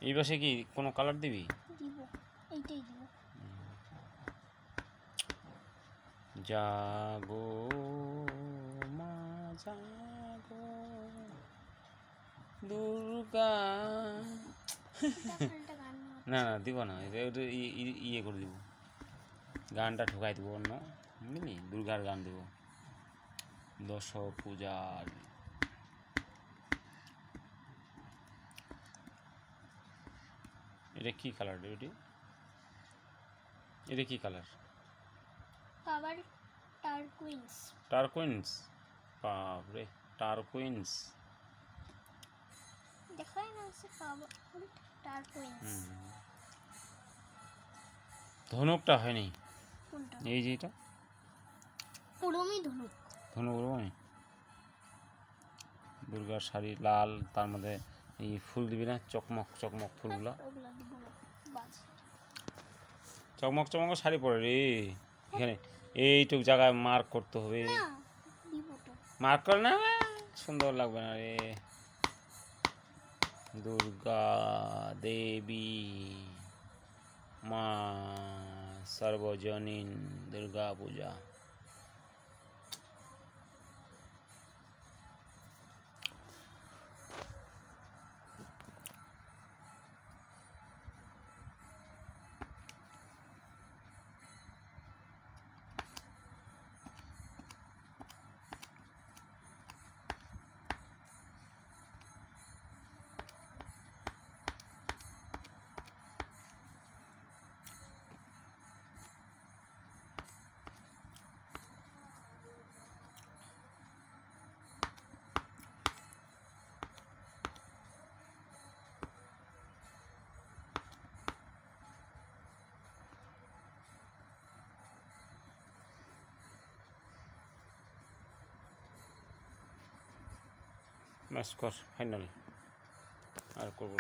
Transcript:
এই পাশে কি কোনো কালার দিবি? দিব, এইটাই দিব। জাগো মা জাগো দুর্গা। না না দিব না, এটা ইয়ে করে দিব, গানটা ঠোকাই দিব অন্য, বুঝলি, দুর্গার গান দেব, দশ পূজার। এটা কি কালার রে? এটা কি কালার? পাওয়ার টারকুইন্স। টারকুইন্স, বাপরে টারকুইন্স। দেখাই না আছে পাওয়ার টারকুইন্স। ধনুকটা হয়নি। কোনটা? এই যে এটা পুরোমি ধনুক। ধনুক রকমই। দুর্গার শাড়ি লাল, তার মধ্যে এই ফুল দিবি না, চকমক চকমক ফুলগুলো। চকমক চকমক শাড়ি পরে রে, এখানে এইটুক জায়গায় মার্ক করতে হবে। মার্ক করে না, সুন্দর লাগবে না রে। দুর্গা দেবী মা সর্বজনীন দুর্গা পূজা। ম্যাচ কর ফাইনাল, আর করবো।